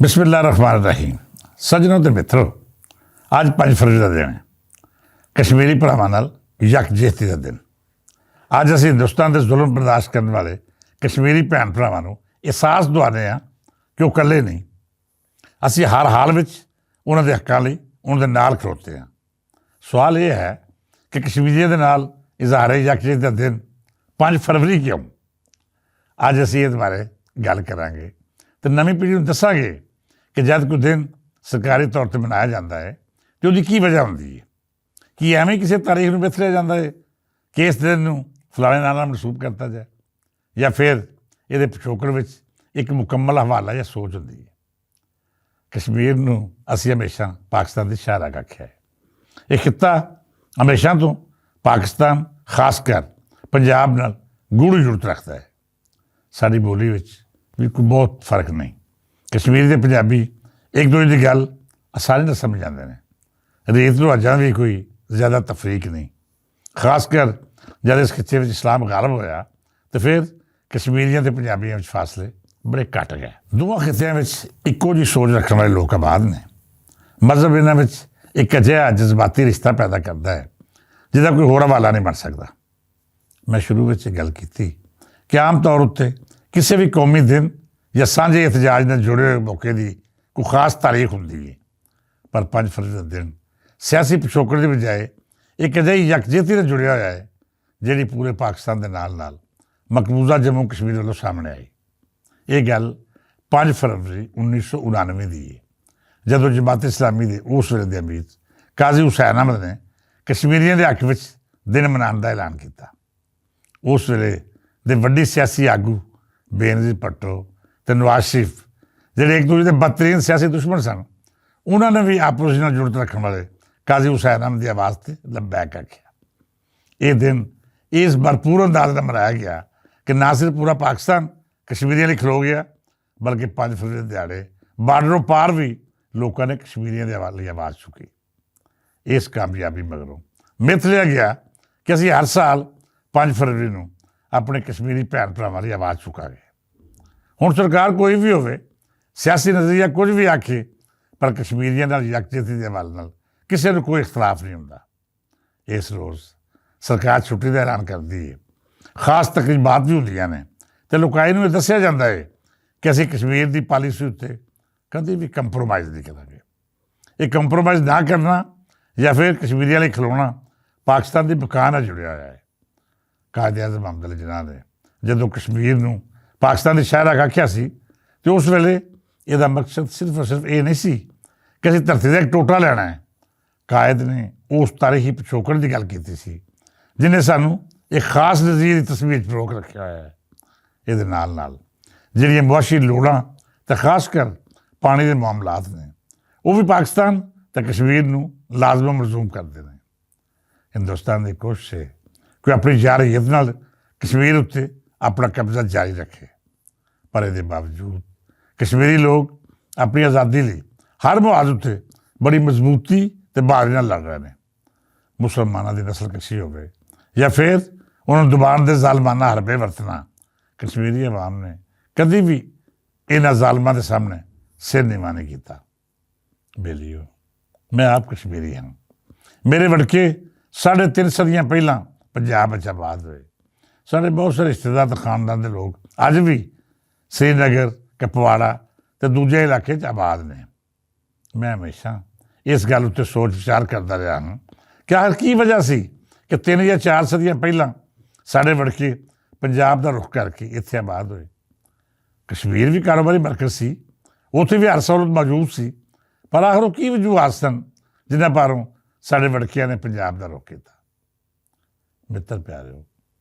बिस्मिल्लाहिर्रहमानिर्रहीम। सज्जनों ਤੇ ਮਿੱਤਰੋ, ਅੱਜ 5 ਫਰਵਰੀ ਦਾ ਦਿਨ ਹੈ, ਕਸ਼ਮੀਰੀ ਭਰਾਵਾਂ ਨਾਲ ਯਕਜਹਿਤੀ ਦਾ ਦਿਨ। ਅੱਜ ਅਸੀਂ ਹਿੰਦੁਸਤਾਨ ਦੇ ਜ਼ੁਲਮ ਬਰਦਾਸ਼ਤ ਕਰਨ ਵਾਲੇ ਕਸ਼ਮੀਰੀ ਭੈਣ ਭਰਾਵਾਂ ਨੂੰ ਅਹਿਸਾਸ ਦਿਵਾਉਂਦੇ ਹਾਂ ਕਿ ਉਹ ਇਕੱਲੇ ਨਹੀਂ। ਅਸੀਂ ਹਰ ਹਾਲ ਵਿੱਚ ਉਹਨਾਂ ਦੇ ਹੱਕਾਂ ਲਈ ਉਹਨਾਂ ਦੇ ਨਾਲ ਖਲੋਤੇ ਹਾਂ। ਸਵਾਲ ਇਹ ਹੈ ਕਿ ਕਸ਼ਮੀਰੀਆਂ ਦੇ ਨਾਲ ਇਜ਼ਹਾਰ ਯਕਜਹਿਤੀ ਦਾ ਦਿਨ 5 ਫਰਵਰੀ ਕਿਉਂ? ਅੱਜ ਅਸੀਂ ਇਹਦੇ ਬਾਰੇ ਗੱਲ ਕਰਾਂਗੇ ਅਤੇ ਨਵੀਂ ਪੀੜ੍ਹੀ ਨੂੰ ਦੱਸਾਂਗੇ ਕਿ ਜਦ ਕੋਈ ਦਿਨ ਸਰਕਾਰੀ ਤੌਰ 'ਤੇ ਮਨਾਇਆ ਜਾਂਦਾ ਹੈ ਅਤੇ ਉਹਦੀ ਕੀ ਵਜ੍ਹਾ ਹੁੰਦੀ ਹੈ। ਕੀ ਐਵੇਂ ਕਿਸੇ ਤਾਰੀਖ ਨੂੰ ਵਿਸਰਿਆ ਜਾਂਦਾ ਹੈ ਕਿ ਇਸ ਦਿਨ ਨੂੰ ਫਲਾਣੇ ਨਾਲ ਮਨਸੂਬ ਕਰਤਾ ਜਾਏ, ਜਾਂ ਫਿਰ ਇਹਦੇ ਪਿਛੋਕੜ ਵਿੱਚ ਇੱਕ ਮੁਕੰਮਲ ਹਵਾਲਾ ਜਾਂ ਸੋਚ ਹੁੰਦੀ ਹੈ। ਕਸ਼ਮੀਰ ਨੂੰ ਅਸੀਂ ਹਮੇਸ਼ਾ ਪਾਕਿਸਤਾਨ ਦੀ ਸ਼ਾਹਰਾਹ ਆਖਿਆ ਹੈ। ਇਹ ਖਿੱਤਾ ਹਮੇਸ਼ਾ ਤੋਂ ਪਾਕਿਸਤਾਨ, ਖਾਸ ਕਰ ਪੰਜਾਬ ਨਾਲ ਗੂੜ੍ਹੀ ਜੁੜਤ ਰੱਖਦਾ ਹੈ। ਸਾਡੀ ਬੋਲੀ ਵਿੱਚ ਵੀ ਕੋਈ ਬਹੁਤ ਫਰਕ ਨਹੀਂ। ਕਸ਼ਮੀਰੀ ਦੇ ਪੰਜਾਬੀ ਇੱਕ ਦੂਜੇ ਦੀ ਗੱਲ ਆਸਾਨੀ ਨਾਲ ਸਮਝ ਜਾਂਦੇ ਨੇ। ਰੀਤ ਰਿਵਾਜ਼ਾਂ ਵੀ ਕੋਈ ਜ਼ਿਆਦਾ ਤਫਰੀਕ ਨਹੀਂ। ਖਾਸ ਕਰ ਜਦ ਇਸ ਖਿੱਤੇ ਵਿੱਚ ਇਸਲਾਮ ਗਾਲਬ ਹੋਇਆ ਤਾਂ ਫਿਰ ਕਸ਼ਮੀਰੀਆਂ ਅਤੇ ਪੰਜਾਬੀਆਂ ਵਿੱਚ ਫਾਸਲੇ ਬੜੇ ਘੱਟ ਗਏ। ਦੋਵਾਂ ਖਿੱਤਿਆਂ ਵਿੱਚ ਇੱਕੋ ਜਿਹੀ ਸੋਚ ਰੱਖਣ ਵਾਲੇ ਲੋਕ ਆਬਾਦ ਨੇ। ਮਜ਼ਹਬ ਇਹਨਾਂ ਵਿੱਚ ਇੱਕ ਅਜਿਹਾ ਜਜ਼ਬਾਤੀ ਰਿਸ਼ਤਾ ਪੈਦਾ ਕਰਦਾ ਹੈ ਜਿਹਦਾ ਕੋਈ ਹੋਰ ਹਵਾਲਾ ਨਹੀਂ ਬਣ ਸਕਦਾ। ਮੈਂ ਸ਼ੁਰੂ ਵਿੱਚ ਇਹ ਗੱਲ ਕੀਤੀ ਕਿ ਆਮ ਤੌਰ ਉੱਤੇ ਕਿਸੇ ਵੀ ਕੌਮੀ ਦਿਨ ਜਾਂ ਸਾਂਝੇ ਇਤਜਾਜ ਨਾਲ ਜੁੜੇ ਹੋਏ ਮੌਕੇ ਦੀ ਕੋਈ ਖਾਸ ਤਾਰੀਖ ਹੁੰਦੀ ਹੈ, ਪਰ 5 ਫਰਵਰੀ ਦਾ ਦਿਨ ਸਿਆਸੀ ਪਿਛੋਕੜ ਦੀ ਬਜਾਏ ਇੱਕ ਅਜਿਹੀ ਯਕਜਹਿਤੀ ਨਾਲ ਜੁੜਿਆ ਹੋਇਆ ਹੈ ਜਿਹੜੀ ਪੂਰੇ ਪਾਕਿਸਤਾਨ ਦੇ ਨਾਲ ਨਾਲ ਮਕਬੂਜ਼ਾ ਜੰਮੂ ਕਸ਼ਮੀਰ ਵੱਲੋਂ ਸਾਹਮਣੇ ਆਈ। ਇਹ ਗੱਲ 5 ਫਰਵਰੀ 1999 ਦੀ ਹੈ, ਜਦੋਂ ਜਮਾਤ ਇਸਲਾਮੀ ਦੇ ਉਸ ਵੇਲੇ ਦੇ ਅਮੀਰ ਕਾਜ਼ੀ ਹੁਸੈਨ ਅਹਿਮਦ ਨੇ ਕਸ਼ਮੀਰੀਆਂ ਦੇ ਹੱਕ ਵਿੱਚ ਦਿਨ ਮਨਾਉਣ ਦਾ ਐਲਾਨ ਕੀਤਾ। ਉਸ ਵੇਲੇ ਦੇ ਵੱਡੀ ਸਿਆਸੀ ਆਗੂ ਬੇਨਜ਼ੀਰ ਭੱਟੋ ਅਤੇ ਨਵਾਜ਼ ਸ਼ਰੀਫ, ਜਿਹੜੇ ਇੱਕ ਦੂਜੇ ਦੇ ਬਦਤਰੀਨ ਸਿਆਸੀ ਦੁਸ਼ਮਣ ਸਨ, ਉਹਨਾਂ ਨੇ ਵੀ ਆਪਸ ਨਾਲ ਜੁੜਤ ਰੱਖਣ ਵਾਲੇ ਕਾਜ਼ੀ ਹੁਸੈਨ ਅਹਿਮਦ ਦੀ ਆਵਾਜ਼ 'ਤੇ ਲੱਬੈਕ ਆਖਿਆ। ਇਹ ਦਿਨ ਇਸ ਭਰਪੂਰ ਅੰਦਾਜ਼ ਨਾਲ ਮਨਾਇਆ ਗਿਆ ਕਿ ਨਾ ਸਿਰਫ ਪੂਰਾ ਪਾਕਿਸਤਾਨ ਕਸ਼ਮੀਰੀਆਂ ਲਈ ਖਲੋ ਗਿਆ, ਬਲਕਿ 5 ਫਰਵਰੀ ਦੇ ਦਿਹਾੜੇ ਬਾਰਡਰੋਂ ਪਾਰ ਵੀ ਲੋਕਾਂ ਨੇ ਕਸ਼ਮੀਰੀਆਂ ਦੇ ਲਈ ਆਵਾਜ਼ ਚੁੱਕੀ। ਇਸ ਕਾਮਯਾਬੀ ਮਗਰੋਂ ਮਿੱਥ ਲਿਆ ਗਿਆ ਕਿ ਅਸੀਂ ਹਰ ਸਾਲ 5 ਫਰਵਰੀ ਨੂੰ ਆਪਣੇ ਕਸ਼ਮੀਰੀ ਭੈਣ ਭਰਾਵਾਂ ਦੀ ਆਵਾਜ਼ ਚੁੱਕਾਂਗੇ। ਹੁਣ ਸਰਕਾਰ ਕੋਈ ਵੀ ਹੋਵੇ, ਸਿਆਸੀ ਨਜ਼ਰੀਆ ਕੁਝ ਵੀ ਆਖੇ, ਪਰ ਕਸ਼ਮੀਰੀਆਂ ਨਾਲ ਯਕਜਹਿਤੀ ਦੇ ਹਵਾਲੇ ਨਾਲ ਕਿਸੇ ਨੂੰ ਕੋਈ ਇਖਤਲਾਫ ਨਹੀਂ ਹੁੰਦਾ। ਇਸ ਰੋਜ਼ ਸਰਕਾਰ ਛੁੱਟੀ ਦਾ ਐਲਾਨ ਕਰਦੀ ਹੈ, ਖਾਸ ਤਕਰੀਬਾਤ ਵੀ ਹੁੰਦੀਆਂ ਨੇ ਅਤੇ ਲੋਕਾਂ ਨੂੰ ਇਹ ਦੱਸਿਆ ਜਾਂਦਾ ਹੈ ਕਿ ਅਸੀਂ ਕਸ਼ਮੀਰ ਦੀ ਪਾਲਿਸੀ ਉੱਤੇ ਕਦੇ ਵੀ ਕੰਪਰੋਮਾਈਜ਼ ਨਹੀਂ ਕਰਾਂਗੇ। ਇਹ ਕੰਪਰੋਮਾਈਜ਼ ਨਾ ਕਰਨਾ ਜਾਂ ਫਿਰ ਕਸ਼ਮੀਰੀਆਂ ਲਈ ਖਲੋਣਾ ਪਾਕਿਸਤਾਨ ਦੀ ਬਕਾ ਨਾਲ ਜੁੜਿਆ ਹੋਇਆ ਹੈ। ਕਾਇਦ ਆਜ਼ਮ ਮੁਹੰਮਦ ਅਲੀ ਜਿਨਾਹ ਨੇ ਜਦੋਂ ਕਸ਼ਮੀਰ ਨੂੰ ਪਾਕਿਸਤਾਨ ਦੀ ਸ਼ਾਹਰਾਹ ਆਖਿਆ ਸੀ ਅਤੇ ਉਸ ਵੇਲੇ ਇਹਦਾ ਮਕਸਦ ਸਿਰਫ ਔਰ ਸਿਰਫ ਇਹ ਨਹੀਂ ਸੀ ਕਿ ਅਸੀਂ ਧਰਤੀ ਦਾ ਇੱਕ ਟੋਟਾ ਲੈਣਾ ਹੈ। ਕਾਇਦ ਨੇ ਉਸ ਤਾਰੀਖੀ ਪਿਛੋਕੜ ਦੀ ਗੱਲ ਕੀਤੀ ਸੀ ਜਿਹਨੇ ਸਾਨੂੰ ਇੱਕ ਖਾਸ ਨਜ਼ਰੀਏ ਦੀ ਤਸਵੀਰ 'ਚ ਰੋਕ ਰੱਖਿਆ ਹੋਇਆ ਹੈ। ਇਹਦੇ ਨਾਲ ਨਾਲ ਜਿਹੜੀਆਂ ਮੁਆਸ਼ੀ ਲੋੜਾਂ ਅਤੇ ਖਾਸ ਕਰ ਪਾਣੀ ਦੇ ਮਾਮਲਾਤ ਨੇ, ਉਹ ਵੀ ਪਾਕਿਸਤਾਨ ਅਤੇ ਕਸ਼ਮੀਰ ਨੂੰ ਲਾਜ਼ਮਨ ਮਲਜ਼ੂਮ ਕਰਦੇ ਨੇ। ਹਿੰਦੁਸਤਾਨ ਦੀ ਕੋਸ਼ਿਸ਼ ਹੈ ਕਿ ਆਪਣੀ ਜਾਰਹੀਅਤ ਨਾਲ ਕਸ਼ਮੀਰ ਉੱਤੇ ਆਪਣਾ ਕਬਜ਼ਾ ਜਾਰੀ ਰੱਖੇ, ਪਰ ਇਹਦੇ ਬਾਵਜੂਦ ਕਸ਼ਮੀਰੀ ਲੋਕ ਆਪਣੀ ਆਜ਼ਾਦੀ ਲਈ ਹਰ ਮੁਹਾਜ਼ ਉੱਤੇ ਬੜੀ ਮਜ਼ਬੂਤੀ ਅਤੇ ਬਹਾਦਰੀ ਨਾਲ ਲੜ ਰਹੇ ਨੇ। ਮੁਸਲਮਾਨਾਂ ਦੀ ਨਸਲਕਸ਼ੀ ਹੋਵੇ ਜਾਂ ਫਿਰ ਉਹਨਾਂ ਨੂੰ ਦਬਾਉਣ ਦੇ ਜ਼ਾਲਮਾਨਾ ਹਰਬੇ ਵਰਤਣਾ, ਕਸ਼ਮੀਰੀ ਆਵਾਮ ਨੇ ਕਦੀ ਵੀ ਇਹਨਾਂ ਜ਼ਾਲਮਾਂ ਦੇ ਸਾਹਮਣੇ ਸਿਰ ਨੀਵਾਂ ਨਹੀਂ ਕੀਤਾ। ਬੇਲੀਓ, ਮੈਂ ਆਪ ਕਸ਼ਮੀਰੀ ਹਾਂ। ਮੇਰੇ ਵੜਕੇ 3.5 ਸਦੀਆਂ ਪਹਿਲਾਂ ਪੰਜਾਬ ਵਿੱਚ ਆਬਾਦ ਹੋਏ। ਸਾਡੇ ਬਹੁਤ ਸਾਰੇ ਰਿਸ਼ਤੇਦਾਰ ਅਤੇ ਖਾਨਦਾਨ ਦੇ ਲੋਕ ਅੱਜ ਵੀ ਸ੍ਰੀਨਗਰ, ਕੁਪਵਾੜਾ ਅਤੇ ਦੂਜੇ ਇਲਾਕੇ 'ਚ ਆਬਾਦ ਨੇ। ਮੈਂ ਹਮੇਸ਼ਾ ਇਸ ਗੱਲ ਉੱਤੇ ਸੋਚ ਵਿਚਾਰ ਕਰਦਾ ਰਿਹਾ ਹਾਂ ਕਿ ਆਖਿਰ ਕੀ ਵਜ੍ਹਾ ਸੀ ਕਿ 3 ਜਾਂ 4 ਸਦੀਆਂ ਪਹਿਲਾਂ ਸਾਡੇ ਵੜਕੇ ਪੰਜਾਬ ਦਾ ਰੁੱਖ ਕਰਕੇ ਇੱਥੇ ਆਬਾਦ ਹੋਏ। ਕਸ਼ਮੀਰ ਵੀ ਕਾਰੋਬਾਰੀ ਮਰਕਜ਼ ਸੀ, ਉੱਥੇ ਵੀ ਹਰ ਸਹੂਲਤ ਮੌਜੂਦ ਸੀ, ਪਰ ਆਖਰ ਉਹ ਕੀ ਵਜੂਹਾਤ ਸਨ ਜਿਨ੍ਹਾਂ ਬਾਹਰੋਂ ਸਾਡੇ ਵੜਕਿਆਂ ਨੇ ਪੰਜਾਬ ਦਾ ਰੁੱਖ ਕੀਤਾ। ਮਿੱਤਰ ਪਿਆਰਿਓ,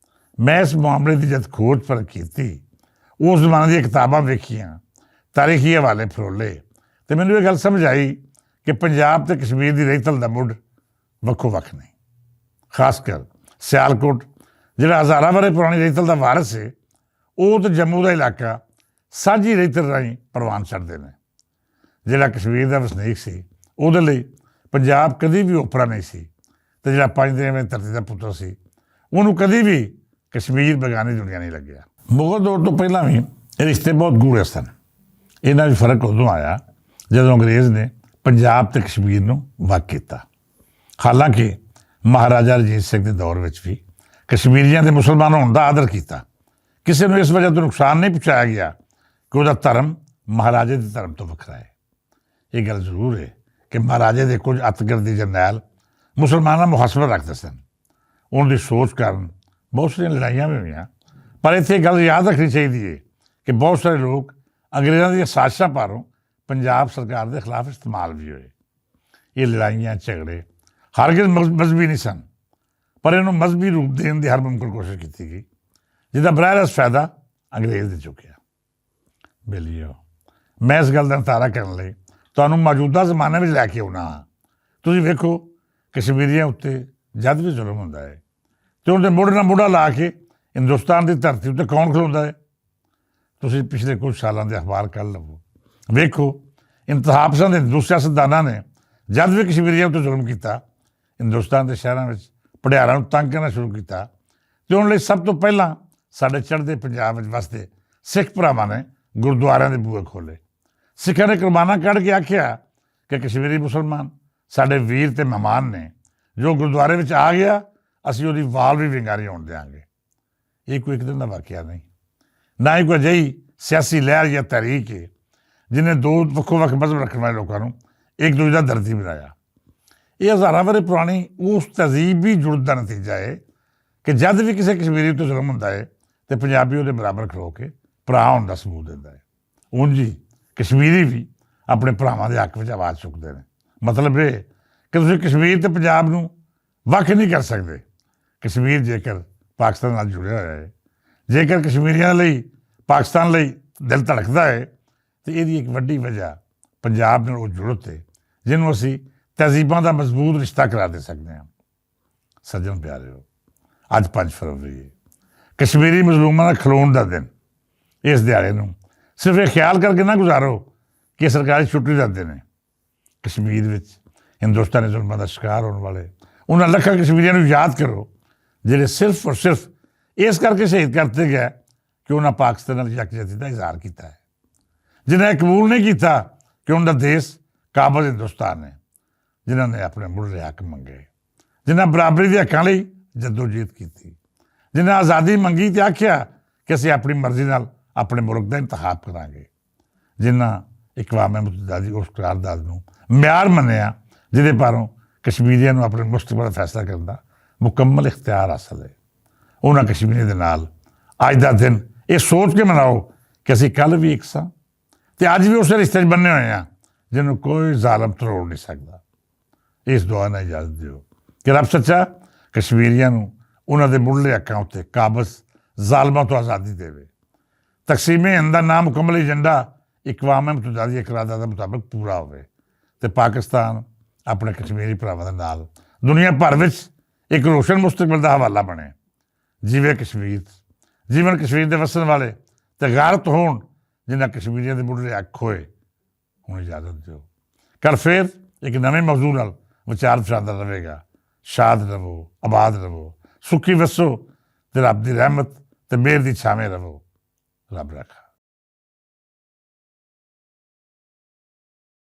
ਮੈਂ ਇਸ ਮਾਮਲੇ ਦੀ ਜਦ ਖੋਜ ਪਰਖ ਕੀਤੀ, ਉਸ ਜ਼ਮਾਨੇ ਦੀਆਂ ਕਿਤਾਬਾਂ ਵੇਖੀਆਂ, ਤਾਰੀਖੀ ਹਵਾਲੇ ਫਰੋਲੇ, ਅਤੇ ਮੈਨੂੰ ਇਹ ਗੱਲ ਸਮਝ ਆਈ ਕਿ ਪੰਜਾਬ ਅਤੇ ਕਸ਼ਮੀਰ ਦੀ ਰਹਿਤਲ ਦਾ ਮੁੱਢ ਵੱਖੋ ਵੱਖ ਨਹੀਂ। ਖਾਸ ਕਰ ਸਿਆਲਕੋਟ, ਜਿਹੜਾ ਹਜ਼ਾਰਾਂ ਵਰ੍ਹੇ ਪੁਰਾਣੀ ਰਹਿਤਲ ਦਾ ਵਾਰਸ ਹੈ, ਉਹ ਅਤੇ ਜੰਮੂ ਦਾ ਇਲਾਕਾ ਸਾਂਝੀ ਰਹਿਤਲ ਰਾਹੀਂ ਪ੍ਰਵਾਨ ਛੱਡਦੇ ਨੇ। ਜਿਹੜਾ ਕਸ਼ਮੀਰ ਦਾ ਵਸਨੀਕ ਸੀ, ਉਹਦੇ ਲਈ ਪੰਜਾਬ ਕਦੀ ਵੀ ਓਪਰਾ ਨਹੀਂ ਸੀ, ਅਤੇ ਜਿਹੜਾ 5 ਦਿਨ ਧਰਤੀ ਦਾ ਪੁੱਤਰ ਸੀ, ਉਹਨੂੰ ਕਦੀ ਵੀ ਕਸ਼ਮੀਰ ਬੇਗਾਨੀ ਦੁਨੀਆ ਨਹੀਂ ਲੱਗਿਆ। ਮੁਗਲ ਦੌਰ ਤੋਂ ਪਹਿਲਾਂ ਵੀ ਇਹ ਰਿਸ਼ਤੇ ਬਹੁਤ ਗੂੜ੍ਹੇ ਸਨ। ਇਹਨਾਂ ਵਿੱਚ ਫਰਕ ਉਦੋਂ ਆਇਆ ਜਦੋਂ ਅੰਗਰੇਜ਼ ਨੇ ਪੰਜਾਬ ਅਤੇ ਕਸ਼ਮੀਰ ਨੂੰ ਵੱਖ ਕੀਤਾ। ਹਾਲਾਂਕਿ ਮਹਾਰਾਜਾ ਰਣਜੀਤ ਸਿੰਘ ਦੇ ਦੌਰ ਵਿੱਚ ਵੀ ਕਸ਼ਮੀਰੀਆਂ ਦੇ ਮੁਸਲਮਾਨ ਹੋਣ ਦਾ ਆਦਰ ਕੀਤਾ। ਕਿਸੇ ਨੂੰ ਇਸ ਵਜ੍ਹਾ ਤੋਂ ਨੁਕਸਾਨ ਨਹੀਂ ਪਹੁੰਚਾਇਆ ਗਿਆ ਕਿ ਉਹਦਾ ਧਰਮ ਮਹਾਰਾਜੇ ਦੇ ਧਰਮ ਤੋਂ ਵੱਖਰਾ ਹੈ। ਇਹ ਗੱਲ ਜ਼ਰੂਰ ਹੈ ਕਿ ਮਹਾਰਾਜੇ ਦੇ ਕੁਝ ਅੱਤਗਰਦੀ ਜਰਨੈਲ ਮੁਸਲਮਾਨਾਂ ਮੁਹਾਸਬਤ ਰੱਖਦੇ ਸਨ। ਉਹਨਾਂ ਦੀ ਸੋਚ ਕਾਰਨ ਬਹੁਤ ਸਾਰੀਆਂ ਲੜਾਈਆਂ ਵੀ ਹੋਈਆਂ, ਪਰ ਇੱਥੇ ਗੱਲ ਯਾਦ ਰੱਖਣੀ ਚਾਹੀਦੀ ਹੈ ਕਿ ਬਹੁਤ ਸਾਰੇ ਲੋਕ ਅੰਗਰੇਜ਼ਾਂ ਦੀਆਂ ਸਾਜ਼ਿਸ਼ਾਂ ਪਾਰੋਂ ਪੰਜਾਬ ਸਰਕਾਰ ਦੇ ਖਿਲਾਫ ਇਸਤੇਮਾਲ ਵੀ ਹੋਏ। ਇਹ ਲੜਾਈਆਂ ਝਗੜੇ ਹਰਗਿਜ਼ ਮਜ਼ਹਬੀ ਨਹੀਂ ਸਨ, ਪਰ ਇਹਨੂੰ ਮਜ਼ਹਬੀ ਰੂਪ ਦੇਣ ਦੀ ਹਰ ਮੁਮਕਿਨ ਕੋਸ਼ਿਸ਼ ਕੀਤੀ ਗਈ, ਜਿਹਦਾ ਬਰਾਹ ਰਾਸਤ ਫਾਇਦਾ ਅੰਗਰੇਜ਼ ਦੇ ਚੁੱਕਿਆ। ਬੇਲੀਓ, ਮੈਂ ਇਸ ਗੱਲ ਦਾ ਨਿਤਾਰਾ ਕਰਨ ਲਈ ਤੁਹਾਨੂੰ ਮੌਜੂਦਾ ਜ਼ਮਾਨੇ ਵਿੱਚ ਲੈ ਕੇ ਆਉਣਾ ਹਾਂ। ਤੁਸੀਂ ਵੇਖੋ ਕਸ਼ਮੀਰੀਆਂ ਉੱਤੇ ਜਦ ਵੀ ਜ਼ੁਲਮ ਹੁੰਦਾ ਹੈ ਅਤੇ ਉਹਦੇ ਮੋਢੇ ਨਾਲ ਮੋਢਾ ਲਾ ਕੇ ਹਿੰਦੁਸਤਾਨ ਦੀ ਧਰਤੀ ਉੱਤੇ ਕੌਣ ਖਲੋਂਦਾ ਹੈ? ਤੁਸੀਂ ਪਿਛਲੇ ਕੁਝ ਸਾਲਾਂ ਦੇ ਅਖਬਾਰ ਕੱਢ ਲਵੋ, ਵੇਖੋ ਇੰਤਹਾ ਪਸੰਦ ਹਿੰਦੂ ਸਿਆਸਤਦਾਨਾਂ ਨੇ ਜਦ ਵੀ ਕਸ਼ਮੀਰੀਆਂ ਉੱਤੇ ਜ਼ੁਲਮ ਕੀਤਾ, ਹਿੰਦੁਸਤਾਨ ਦੇ ਸ਼ਹਿਰਾਂ ਵਿੱਚ ਪੜਿਆਰਾਂ ਨੂੰ ਤੰਗ ਕਰਨਾ ਸ਼ੁਰੂ ਕੀਤਾ। ਅਤੇ ਉਹਨਾਂ ਲਈ ਸਭ ਤੋਂ ਪਹਿਲਾਂ ਸਾਡੇ ਚੜ੍ਹਦੇ ਪੰਜਾਬ ਵਿੱਚ ਵਸਦੇ ਸਿੱਖ ਭਰਾਵਾਂ ਨੇ ਗੁਰਦੁਆਰਿਆਂ ਦੇ ਬੂਹੇ ਖੋਲ੍ਹੇ। ਸਿੱਖਾਂ ਨੇ ਕੁਰਬਾਨਾ ਕੱਢ ਕੇ ਆਖਿਆ ਕਿ ਕਸ਼ਮੀਰੀ ਮੁਸਲਮਾਨ ਸਾਡੇ ਵੀਰ ਅਤੇ ਮਹਿਮਾਨ ਨੇ, ਜੋ ਗੁਰਦੁਆਰੇ ਵਿੱਚ ਆ ਗਿਆ ਅਸੀਂ ਉਹਦੀ ਵਾਲ ਵੀ ਵਿੰਗਾ ਨਹੀਂ ਹੋਣ ਦਿਆਂਗੇ। ਇਹ ਕੋਈ ਇੱਕ ਦਿਨ ਦਾ ਵਾਕਿਆ ਨਹੀਂ, ਨਾ ਹੀ ਕੋਈ ਅਜਿਹੀ ਸਿਆਸੀ ਲਹਿਰ ਜਾਂ ਤਹਿਰੀਕ ਹੈ ਜਿਹਨੇ ਦੋ ਵੱਖੋ ਵੱਖ ਮਜ਼ਹਬ ਰੱਖਣ ਵਾਲੇ ਲੋਕਾਂ ਨੂੰ ਇੱਕ ਦੂਜੇ ਦਾ ਦਰਦੀ ਬਣਾਇਆ। ਇਹ ਹਜ਼ਾਰਾਂ ਵਰ੍ਹੇ ਪੁਰਾਣੀ ਉਸ ਤਹਿਜ਼ੀਬੀ ਜੁੜਤ ਦਾ ਨਤੀਜਾ ਹੈ ਕਿ ਜਦ ਵੀ ਕਿਸੇ ਕਸ਼ਮੀਰੀ ਉੱਤੇ ਜ਼ੁਲਮ ਹੁੰਦਾ ਹੈ ਅਤੇ ਪੰਜਾਬੀ ਉਹਦੇ ਬਰਾਬਰ ਖਲੋ ਕੇ ਭਰਾ ਹੋਣ ਦਾ ਸਬੂਤ ਦਿੰਦਾ ਹੈ। ਉਂਝ ਹੀ ਕਸ਼ਮੀਰੀ ਵੀ ਆਪਣੇ ਭਰਾਵਾਂ ਦੇ ਹੱਕ ਵਿੱਚ ਆਵਾਜ਼ ਚੁੱਕਦੇ ਨੇ। ਮਤਲਬ ਇਹ ਕਿ ਤੁਸੀਂ ਕਸ਼ਮੀਰ ਅਤੇ ਪੰਜਾਬ ਨੂੰ ਵੱਖ ਨਹੀਂ ਕਰ ਸਕਦੇ। ਕਸ਼ਮੀਰ ਜੇਕਰ ਪਾਕਿਸਤਾਨ ਨਾਲ ਜੁੜਿਆ ਹੋਇਆ ਹੈ, ਜੇਕਰ ਕਸ਼ਮੀਰੀਆਂ ਲਈ ਪਾਕਿਸਤਾਨ ਲਈ ਦਿਲ ਧੜਕਦਾ ਹੈ, ਅਤੇ ਇਹਦੀ ਇੱਕ ਵੱਡੀ ਵਜ੍ਹਾ ਪੰਜਾਬ ਨਾਲ ਉਹ ਜੁੜਤ ਹੈ ਜਿਹਨੂੰ ਅਸੀਂ ਤਹਿਜ਼ੀਬਾਂ ਦਾ ਮਜ਼ਬੂਤ ਰਿਸ਼ਤਾ ਕਰਾ ਦੇ ਸਕਦੇ ਹਾਂ। ਸੱਜਣ ਪਿਆਰਿਓ, ਅੱਜ 5 ਫਰਵਰੀ ਹੈ, ਕਸ਼ਮੀਰੀ ਮਜ਼ਲੂਮਾਂ ਦਾ ਖਲੋਣ ਦਾ ਦਿਨ। ਇਸ ਦਿਹਾੜੇ ਨੂੰ ਸਿਰਫ ਇਹ ਖਿਆਲ ਕਰਕੇ ਨਾ ਗੁਜ਼ਾਰੋ ਕਿ ਸਰਕਾਰੀ ਛੁੱਟੀ ਦਾ ਦਿਨ ਹੈ। ਕਸ਼ਮੀਰ ਵਿੱਚ ਹਿੰਦੁਸਤਾਨੀ ਜ਼ੁਲਮਾਂ ਦਾ ਸ਼ਿਕਾਰ ਹੋਣ ਵਾਲੇ ਉਹਨਾਂ ਲੱਖਾਂ ਕਸ਼ਮੀਰੀਆਂ ਨੂੰ ਯਾਦ ਕਰੋ ਜਿਹੜੇ ਸਿਰਫ ਔਰ ਸਿਰਫ ਇਸ ਕਰਕੇ ਸ਼ਹੀਦ ਕਰਤੇ ਗਏ ਕਿ ਉਹਨਾਂ ਪਾਕਿਸਤਾਨ ਨਾਲ ਯਕਜਹਿਤੀ ਦਾ ਇਜ਼ਹਾਰ ਕੀਤਾ ਹੈ, ਜਿਨ੍ਹਾਂ ਇਹ ਕਬੂਲ ਨਹੀਂ ਕੀਤਾ ਕਿ ਉਹਨਾਂ ਦਾ ਦੇਸ਼ ਕਾਬਜ਼ ਹਿੰਦੁਸਤਾਨ ਹੈ, ਜਿਨ੍ਹਾਂ ਨੇ ਆਪਣੇ ਮੁੱਢਲੇ ਹੱਕ ਮੰਗੇ, ਜਿਨ੍ਹਾਂ ਬਰਾਬਰੀ ਦੇ ਹੱਕਾਂ ਲਈ ਜੱਦੋਜਹਿਦ ਕੀਤੀ, ਜਿਨ੍ਹਾਂ ਆਜ਼ਾਦੀ ਮੰਗੀ ਅਤੇ ਆਖਿਆ ਕਿ ਅਸੀਂ ਆਪਣੀ ਮਰਜ਼ੀ ਨਾਲ ਆਪਣੇ ਮੁਲਕ ਦਾ ਇੰਤਖਾਬ ਕਰਾਂਗੇ, ਜਿਨ੍ਹਾਂ ਅਕਵਾਮ ਮੁਤੱਹਿਦਾ ਦੀ ਉਸ ਕਰਾਰਦਾਦ ਨੂੰ ਮਿਆਰ ਮੰਨਿਆ ਜਿਹਦੇ ਪਾਰੋਂ ਕਸ਼ਮੀਰੀਆਂ ਨੂੰ ਆਪਣੇ ਮੁਸਤਕਬਲ ਦਾ ਫੈਸਲਾ ਕਰਨ ਦਾ ਮੁਕੰਮਲ ਇਖਤਿਆਰ ਹਾਸਲ ਹੈ। ਉਹਨਾਂ ਕਸ਼ਮੀਰੀਆਂ ਦੇ ਨਾਲ ਅੱਜ ਦਾ ਦਿਨ ਇਹ ਸੋਚ ਕੇ ਮਨਾਓ ਕਿ ਅਸੀਂ ਕੱਲ੍ਹ ਵੀ ਇੱਕ ਸਾਂ ਅਤੇ ਅੱਜ ਵੀ ਉਸੇ ਰਿਸ਼ਤੇ 'ਚ ਬੰਨੇ ਹੋਏ ਹਾਂ ਜਿਹਨੂੰ ਕੋਈ ਜ਼ਾਲਮ ਤਰੋੜ ਨਹੀਂ ਸਕਦਾ। ਇਸ ਦੁਆ ਨਾਲ ਇਜਾਜ਼ਤ ਦਿਓ ਕਿ ਰੱਬ ਸੱਚਾ ਕਸ਼ਮੀਰੀਆਂ ਨੂੰ ਉਹਨਾਂ ਦੇ ਮੁੱਢਲੇ ਹੱਕਾਂ ਉੱਤੇ ਕਾਬਜ਼ ਜ਼ਾਲਮਾਂ ਤੋਂ ਆਜ਼ਾਦੀ ਦੇਵੇ। ਤਕਸੀਮੇ ਹਿੰਦ ਦਾ ਨਾਮੁਕੰਮਲ ਏਜੰਡਾ ਅਕਵਾਮ ਮੁਤੱਹਿਦਾ ਦੀ ਇਕਰਾਰਦਾਦ ਦੇ ਮੁਤਾਬਕ ਪੂਰਾ ਹੋਵੇ ਅਤੇ ਪਾਕਿਸਤਾਨ ਆਪਣੇ ਕਸ਼ਮੀਰੀ ਭਰਾਵਾਂ ਦੇ ਨਾਲ ਦੁਨੀਆ ਭਰ ਵਿੱਚ ਇੱਕ ਰੋਸ਼ਨ ਮੁਸਤਕਬਲ ਦਾ ਹਵਾਲਾ ਬਣੇ। ਜੀਵੇ ਕਸ਼ਮੀਰ, ਜੀਵਨ ਕਸ਼ਮੀਰ ਦੇ ਵਸਣ ਵਾਲੇ ਅਤੇ ਗੈਰਤ ਹੋਣ ਜਿਨ੍ਹਾਂ ਕਸ਼ਮੀਰੀਆਂ ਦੇ ਮੁੱਢਲੇ ਹੱਕ ਹੋਏ। ਹੁਣ ਇਜਾਜ਼ਤ ਦਿਓ, ਕੱਲ੍ਹ ਫਿਰ ਇੱਕ ਨਵੇਂ ਮੌਜੂ ਨਾਲ ਵਿਚਾਰ ਵਿਚਾਰਦਾ ਰਹੇਗਾ। ਸ਼ਾਦ ਰਹੋ, ਆਬਾਦ ਰਹੋ, ਸੁਖੀ ਵਸੋ ਅਤੇ ਰੱਬ ਦੀ ਰਹਿਮਤ ਅਤੇ ਮਿਹਰ ਦੀ ਛਾਵੇਂ ਰਹੋ। ਰੱਬ ਰੱਖਾ।